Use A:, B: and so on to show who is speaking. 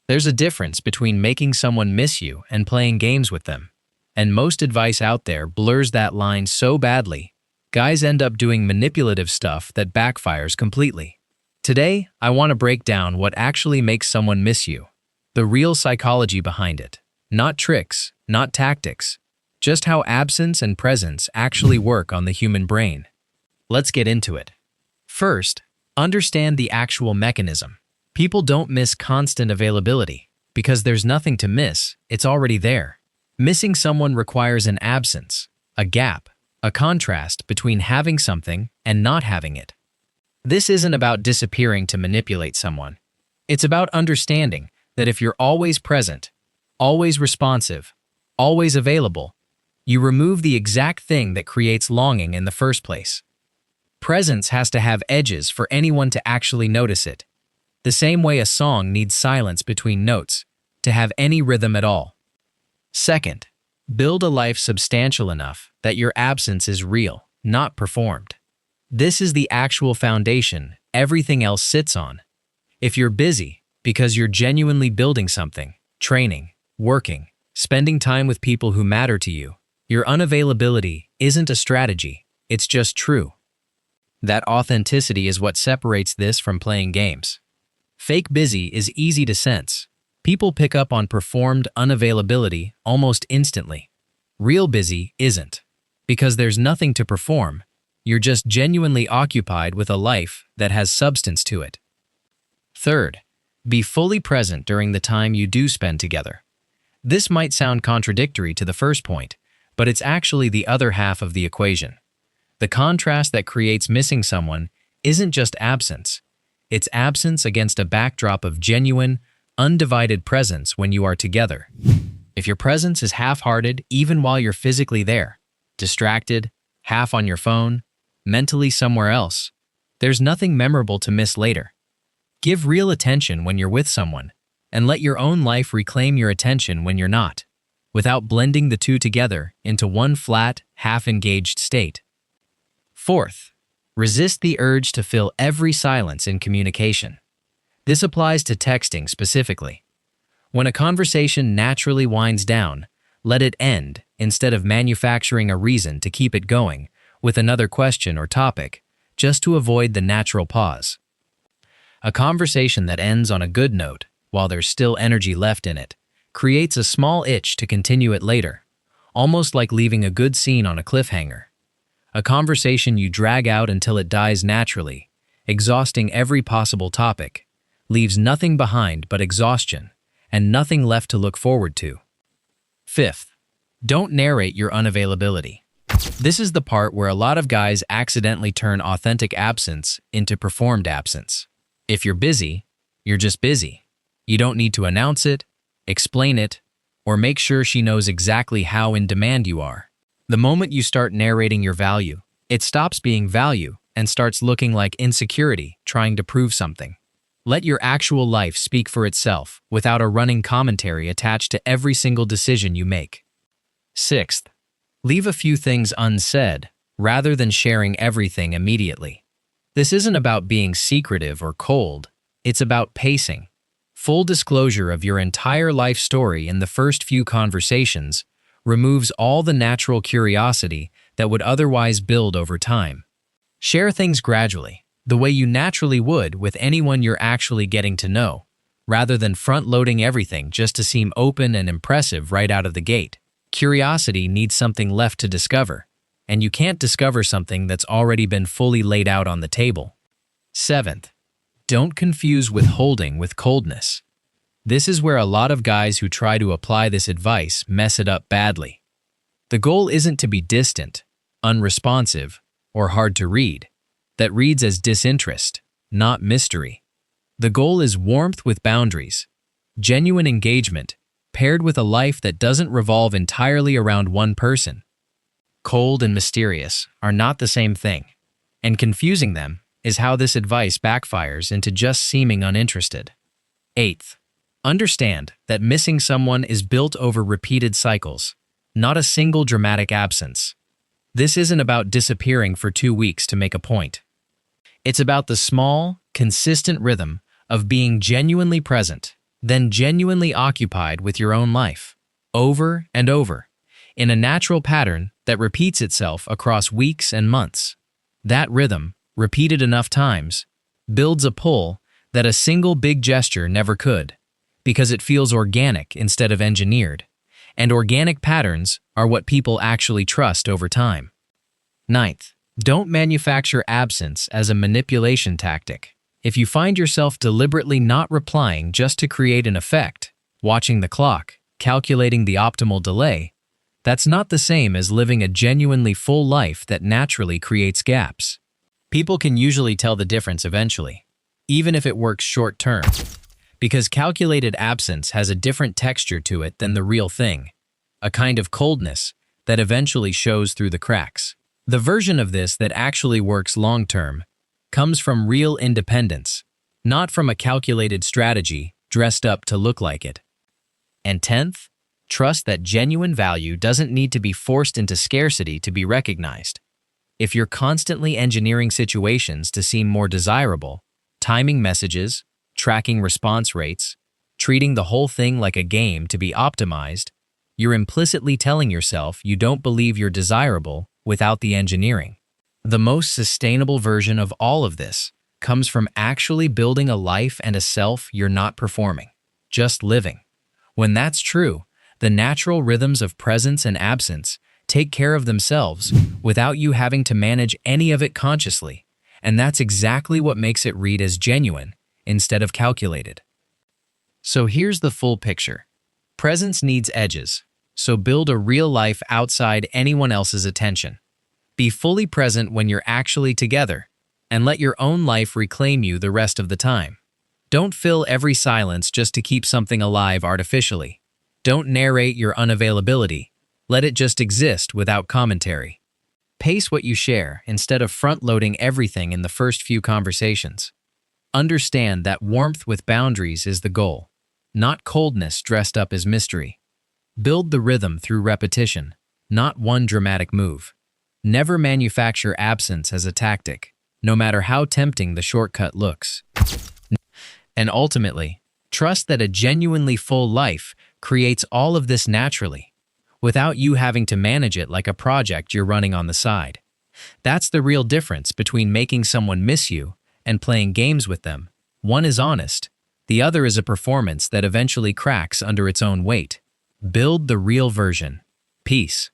A: There's a difference between making someone miss you and playing games with them. And most advice out there blurs that line so badly, guys end up doing manipulative stuff that backfires completely. Today, I want to break down what actually makes someone miss you. The real psychology behind it. Not tricks, not tactics. Just how absence and presence actually work on the human brain. Let's get into it. First, understand the actual mechanism. People don't miss constant availability because there's nothing to miss, it's already there. Missing someone requires an absence, a gap, a contrast between having something and not having it. This isn't about disappearing to manipulate someone. It's about understanding that if you're always present, always responsive, always available, you remove the exact thing that creates longing in the first place. Presence has to have edges for anyone to actually notice it. The same way a song needs silence between notes to have any rhythm at all. Second, build a life substantial enough that your absence is real, not performed. This is the actual foundation everything else sits on. If you're busy because you're genuinely building something, training, working, spending time with people who matter to you, your unavailability isn't a strategy, it's just true. That authenticity is what separates this from playing games. Fake busy is easy to sense. People pick up on performed unavailability almost instantly. Real busy isn't. Because there's nothing to perform, you're just genuinely occupied with a life that has substance to it. Third, be fully present during the time you do spend together. This might sound contradictory to the first point, but it's actually the other half of the equation. The contrast that creates missing someone isn't just absence. It's absence against a backdrop of genuine, undivided presence when you are together. If your presence is half-hearted even while you're physically there, distracted, half on your phone, mentally somewhere else, there's nothing memorable to miss later. Give real attention when you're with someone, and let your own life reclaim your attention when you're not, without blending the two together into one flat, half-engaged state. Fourth, resist the urge to fill every silence in communication. This applies to texting specifically. When a conversation naturally winds down, let it end instead of manufacturing a reason to keep it going with another question or topic, just to avoid the natural pause. A conversation that ends on a good note, while there's still energy left in it, creates a small itch to continue it later, almost like leaving a good scene on a cliffhanger. A conversation you drag out until it dies naturally, exhausting every possible topic, leaves nothing behind but exhaustion and nothing left to look forward to. Fifth, don't narrate your unavailability. This is the part where a lot of guys accidentally turn authentic absence into performed absence. If you're busy, you're just busy. You don't need to announce it, explain it, or make sure she knows exactly how in demand you are. The moment you start narrating your value, it stops being value and starts looking like insecurity trying to prove something. Let your actual life speak for itself without a running commentary attached to every single decision you make. Sixth, leave a few things unsaid rather than sharing everything immediately. This isn't about being secretive or cold, it's about pacing. Full disclosure of your entire life story in the first few conversations removes all the natural curiosity that would otherwise build over time. Share things gradually, the way you naturally would with anyone you're actually getting to know, rather than front-loading everything just to seem open and impressive right out of the gate. Curiosity needs something left to discover, and you can't discover something that's already been fully laid out on the table. Seventh, don't confuse withholding with coldness. This is where a lot of guys who try to apply this advice mess it up badly. The goal isn't to be distant, unresponsive, or hard to read. That reads as disinterest, not mystery. The goal is warmth with boundaries, genuine engagement, paired with a life that doesn't revolve entirely around one person. Cold and mysterious are not the same thing, and confusing them is how this advice backfires into just seeming uninterested. Eighth, understand that missing someone is built over repeated cycles, not a single dramatic absence. This isn't about disappearing for 2 weeks to make a point. It's about the small, consistent rhythm of being genuinely present, then genuinely occupied with your own life, over and over, in a natural pattern that repeats itself across weeks and months. That rhythm, repeated enough times, builds a pull that a single big gesture never could, because it feels organic instead of engineered, and organic patterns are what people actually trust over time. Ninth, don't manufacture absence as a manipulation tactic. If you find yourself deliberately not replying just to create an effect, watching the clock, calculating the optimal delay, that's not the same as living a genuinely full life that naturally creates gaps. People can usually tell the difference eventually, even if it works short term, because calculated absence has a different texture to it than the real thing, a kind of coldness that eventually shows through the cracks. The version of this that actually works long term comes from real independence, not from a calculated strategy dressed up to look like it. And 10th, trust that genuine value doesn't need to be forced into scarcity to be recognized. If you're constantly engineering situations to seem more desirable, timing messages, tracking response rates, treating the whole thing like a game to be optimized, you're implicitly telling yourself you don't believe you're desirable without the engineering. The most sustainable version of all of this comes from actually building a life and a self you're not performing, just living. When that's true, the natural rhythms of presence and absence take care of themselves without you having to manage any of it consciously, and that's exactly what makes it read as genuine instead of calculated. So here's the full picture. Presence needs edges, so build a real life outside anyone else's attention. Be fully present when you're actually together, and let your own life reclaim you the rest of the time. Don't fill every silence just to keep something alive artificially. Don't narrate your unavailability. Let it just exist without commentary. Pace what you share instead of front-loading everything in the first few conversations. Understand that warmth with boundaries is the goal, not coldness dressed up as mystery. Build the rhythm through repetition, not one dramatic move. Never manufacture absence as a tactic, no matter how tempting the shortcut looks. And ultimately, trust that a genuinely full life creates all of this naturally, without you having to manage it like a project you're running on the side. That's the real difference between making someone miss you and playing games with them. One is honest, the other is a performance that eventually cracks under its own weight. Build the real version. Peace.